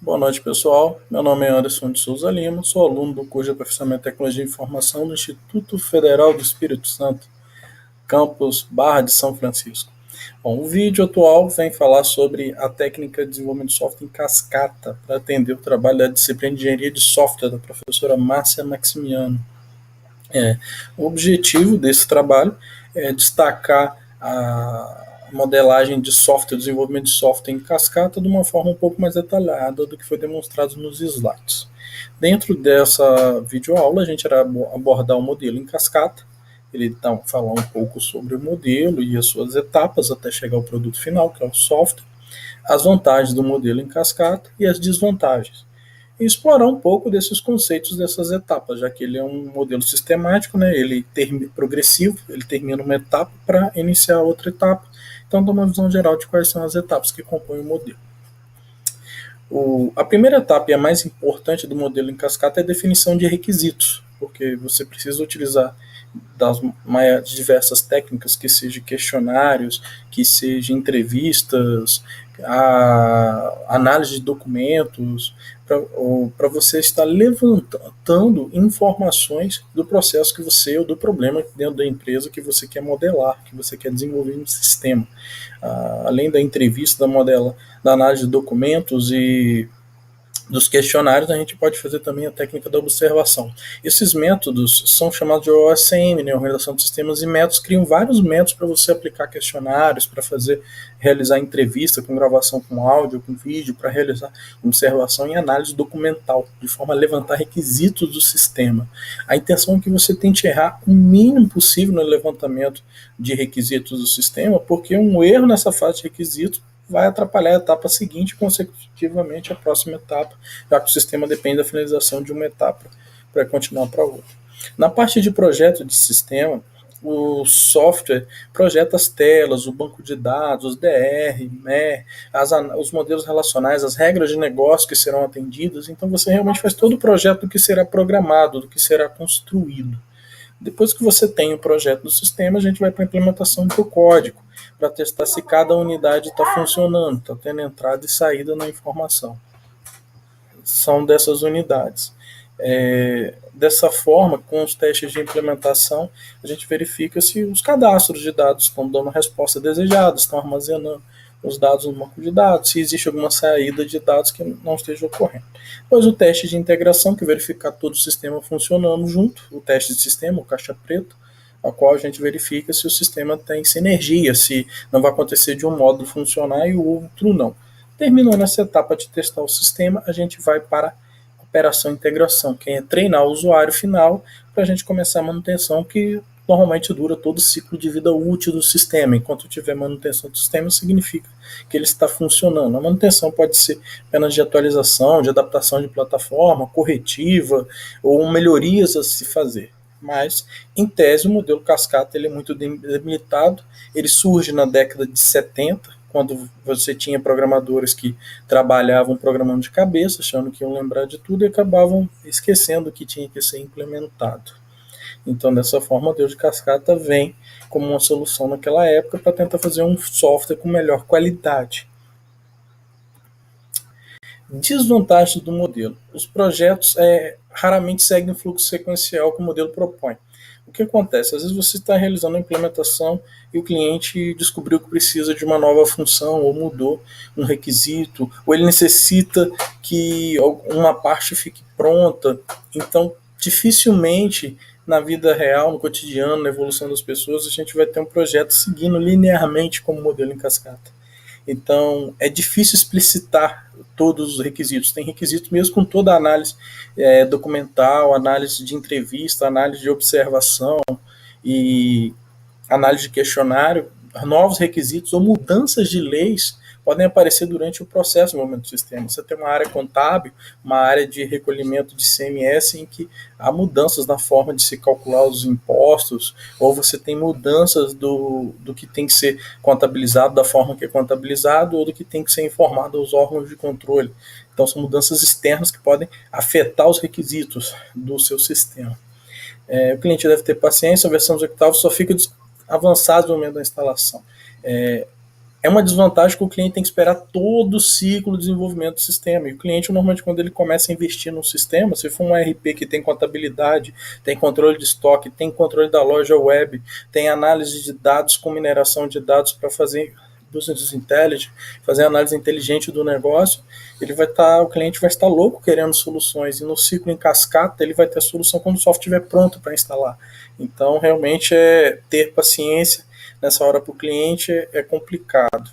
Boa noite, pessoal. Meu nome é Anderson de Souza Lima, sou aluno do curso de Aperfeiçoamento de Tecnologia de Informação do Instituto Federal do Espírito Santo, campus Barra de São Francisco. Bom, o vídeo atual vem falar sobre a técnica de desenvolvimento de software em cascata para atender o trabalho da disciplina de engenharia de software da professora Márcia Maximiano. O objetivo desse trabalho é destacar a modelagem de software, o desenvolvimento de software em cascata de uma forma um pouco mais detalhada do que foi demonstrado nos slides. Dentro dessa videoaula, a gente irá abordar o modelo em cascata, ele falar um pouco sobre o modelo e as suas etapas até chegar ao produto final, que é o software, as vantagens do modelo em cascata e as desvantagens. E explorar um pouco desses conceitos dessas etapas, já que ele é um modelo sistemático, né? Ele progressivo, ele termina uma etapa para iniciar outra etapa. Então, dá uma visão geral de quais são as etapas que compõem o modelo. A primeira etapa e a mais importante do modelo em cascata é a definição de requisitos, porque você precisa utilizar das mais diversas técnicas, que sejam questionários, que sejam entrevistas, a análise de documentos, para você estar levantando informações do processo que você, ou do problema dentro da empresa que você quer modelar, que você quer desenvolver no sistema. Além da entrevista, da análise de documentos e dos questionários, a gente pode fazer também a técnica da observação. Esses métodos são chamados de OSM, né, Organização de Sistemas, e métodos criam vários métodos para você aplicar questionários, para realizar entrevista com gravação com áudio, com vídeo, para realizar observação e análise documental, de forma a levantar requisitos do sistema. A intenção é que você tente errar o mínimo possível no levantamento de requisitos do sistema, porque um erro nessa fase de requisitos vai atrapalhar a etapa seguinte, consecutivamente a próxima etapa, já que o sistema depende da finalização de uma etapa para continuar para outra. Na parte de projeto de sistema, o software projeta as telas, o banco de dados, os DR, MER, os modelos relacionais, as regras de negócio que serão atendidas. Então você realmente faz todo o projeto do que será programado, do que será construído. Depois que você tem o projeto do sistema, a gente vai para a implementação do código, para testar se cada unidade está funcionando, está tendo entrada e saída na informação. São dessas unidades. Dessa forma, com os testes de implementação, a gente verifica se os cadastros de dados estão dando a resposta desejada, estão armazenando os dados no banco de dados, se existe alguma saída de dados que não esteja ocorrendo. Depois o teste de integração, que verifica todo o sistema funcionando junto, o teste de sistema, o caixa preta, a qual a gente verifica se o sistema tem sinergia, se não vai acontecer de um módulo funcionar e o outro não. Terminando essa etapa de testar o sistema, a gente vai para a operação integração, que é treinar o usuário final para a gente começar a manutenção, que normalmente dura todo o ciclo de vida útil do sistema. Enquanto tiver manutenção do sistema, significa que ele está funcionando. A manutenção pode ser apenas de atualização, de adaptação de plataforma, corretiva ou melhorias a se fazer. Mas, em tese, o modelo cascata ele é muito debilitado. Ele surge na década de 70, quando você tinha programadores que trabalhavam programando de cabeça, achando que iam lembrar de tudo e acabavam esquecendo que tinha que ser implementado. Então, dessa forma, o modelo de cascata vem como uma solução naquela época para tentar fazer um software com melhor qualidade. Desvantagem do modelo. Os projetos raramente seguem o fluxo sequencial que o modelo propõe. O que acontece? Às vezes você está realizando a implementação e o cliente descobriu que precisa de uma nova função, ou mudou um requisito, ou ele necessita que uma parte fique pronta. Então, dificilmente na vida real, no cotidiano, na evolução das pessoas, a gente vai ter um projeto seguindo linearmente como modelo em cascata. Então, é difícil explicitar todos os requisitos. Tem requisitos mesmo com toda a análise documental, análise de entrevista, análise de observação e análise de questionário. Novos requisitos ou mudanças de leis podem aparecer durante o processo de desenvolvimento do sistema. Você tem uma área contábil, uma área de recolhimento de CMS em que há mudanças na forma de se calcular os impostos, ou você tem mudanças do que tem que ser contabilizado, da forma que é contabilizado, ou do que tem que ser informado aos órgãos de controle. Então são mudanças externas que podem afetar os requisitos do seu sistema. O cliente deve ter paciência, a versão executável só fica avançada no momento da instalação. É uma desvantagem que o cliente tem que esperar todo o ciclo de desenvolvimento do sistema. E o cliente, normalmente, quando ele começa a investir num sistema, se for um ERP que tem contabilidade, tem controle de estoque, tem controle da loja web, tem análise de dados com mineração de dados para fazer business intelligence, fazer análise inteligente do negócio, o cliente vai estar louco querendo soluções, e no ciclo em cascata ele vai ter a solução quando o software estiver pronto para instalar. Então, realmente, ter paciência nessa hora para o cliente é complicado.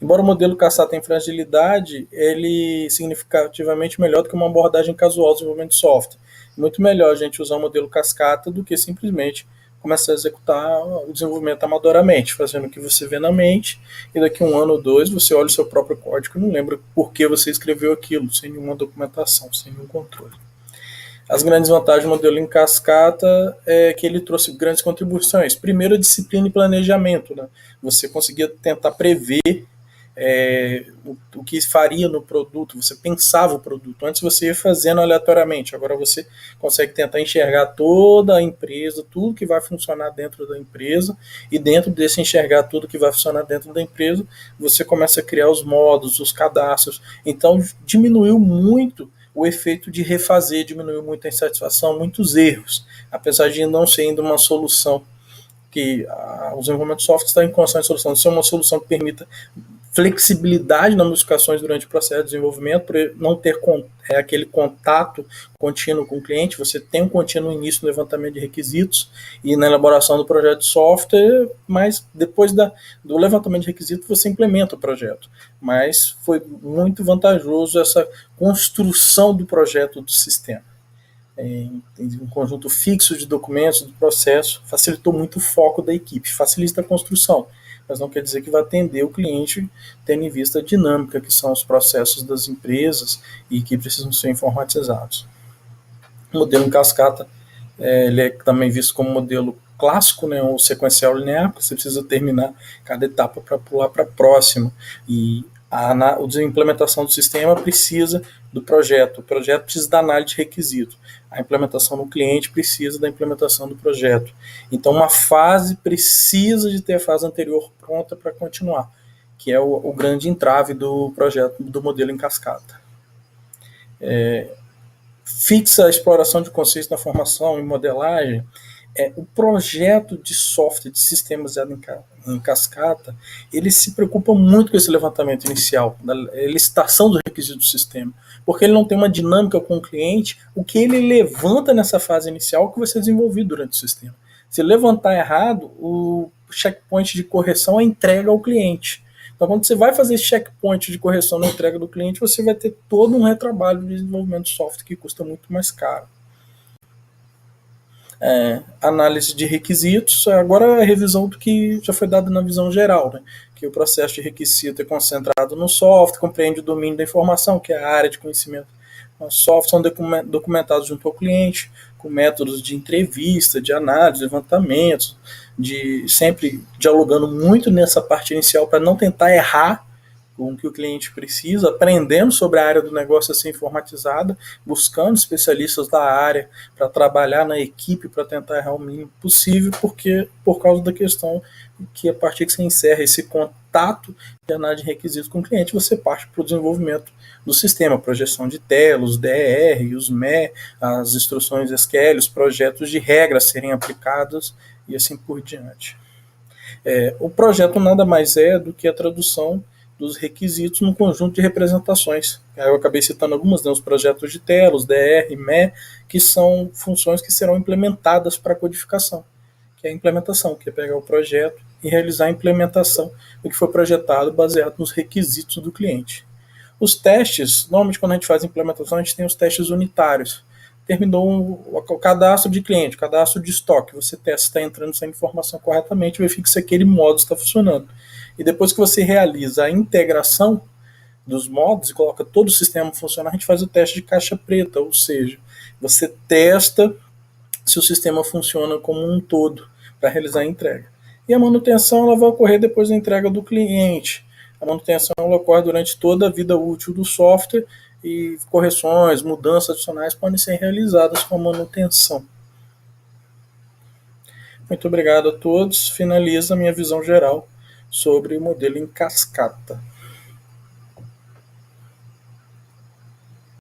Embora o modelo cascata tenha fragilidade, ele é significativamente melhor do que uma abordagem casual de desenvolvimento de software. Muito melhor a gente usar o modelo cascata do que simplesmente começar a executar o desenvolvimento amadoramente, fazendo o que você vê na mente, e daqui a um ano ou dois você olha o seu próprio código e não lembra por que você escreveu aquilo, sem nenhuma documentação, sem nenhum controle. As grandes vantagens do modelo em cascata é que ele trouxe grandes contribuições. Primeiro, a disciplina e planejamento. Né? Você conseguia tentar prever o que faria no produto, você pensava o produto. Antes você ia fazendo aleatoriamente, agora você consegue tentar enxergar toda a empresa, tudo que vai funcionar dentro da empresa, e dentro desse enxergar tudo que vai funcionar dentro da empresa, você começa a criar os modos, os cadastros. Então diminuiu muito o efeito de refazer, diminuiu muito a insatisfação, muitos erros, apesar de não ser ainda uma solução que o desenvolvimento de software está em constante solução, de ser uma solução que permita flexibilidade nas modificações durante o processo de desenvolvimento, por não ter aquele contato contínuo com o cliente, você tem um contínuo início no levantamento de requisitos e na elaboração do projeto de software, mas depois do levantamento de requisitos você implementa o projeto. Mas foi muito vantajoso essa construção do projeto do sistema. Tem um conjunto fixo de documentos do processo, facilitou muito o foco da equipe, facilita a construção, mas não quer dizer que vai atender o cliente tendo em vista a dinâmica que são os processos das empresas e que precisam ser informatizados. O modelo em cascata ele é também visto como modelo clássico, né, ou sequencial linear, porque você precisa terminar cada etapa para pular para a próxima. E a implementação do sistema precisa do projeto, o projeto precisa da análise de requisito, a implementação no cliente precisa da implementação do projeto. Então, uma fase precisa de ter a fase anterior pronta para continuar, que é o grande entrave do projeto, do modelo em cascata. Fixa a exploração de conceitos na formação e modelagem. O projeto de software, de sistemas em cascata, ele se preocupa muito com esse levantamento inicial, da licitação dos requisitos do sistema, porque ele não tem uma dinâmica com o cliente, o que ele levanta nessa fase inicial que vai ser desenvolvido durante o sistema. Se levantar errado, o checkpoint de correção é entrega ao cliente. Então, quando você vai fazer esse checkpoint de correção na entrega do cliente, você vai ter todo um retrabalho de desenvolvimento de software que custa muito mais caro. Análise de requisitos, agora a revisão do que já foi dado na visão geral, né? Que o processo de requisito é concentrado no software, compreende o domínio da informação, que é a área de conhecimento. Os softwares são documentados junto ao cliente, com métodos de entrevista, de análise, levantamentos, sempre dialogando muito nessa parte inicial para não tentar errar com o que o cliente precisa, aprendendo sobre a área do negócio a ser informatizada, buscando especialistas da área para trabalhar na equipe para tentar errar o mínimo possível, porque por causa da questão que a partir que você encerra esse contato de análise de requisitos com o cliente, você parte para o desenvolvimento do sistema, projeção de telas, os DR, os ME, as instruções SQL, os projetos de regras serem aplicados e assim por diante. O projeto nada mais é do que a tradução dos requisitos num conjunto de representações. Eu acabei citando algumas, né, os projetos de telas, DR, ME, que são funções que serão implementadas para a codificação, que é a implementação, que é pegar o projeto e realizar a implementação do que foi projetado baseado nos requisitos do cliente. Os testes, normalmente quando a gente faz a implementação, a gente tem os testes unitários. Terminou o cadastro de cliente, o cadastro de estoque, você testa se está entrando essa informação corretamente, verifica se aquele modo está funcionando. E depois que você realiza a integração dos modos e coloca todo o sistema funcionar, a gente faz o teste de caixa preta, ou seja, você testa se o sistema funciona como um todo para realizar a entrega. E a manutenção ela vai ocorrer depois da entrega do cliente. A manutenção ela ocorre durante toda a vida útil do software e correções, mudanças adicionais podem ser realizadas com a manutenção. Muito obrigado a todos. Finaliza a minha visão geral sobre o modelo em cascata.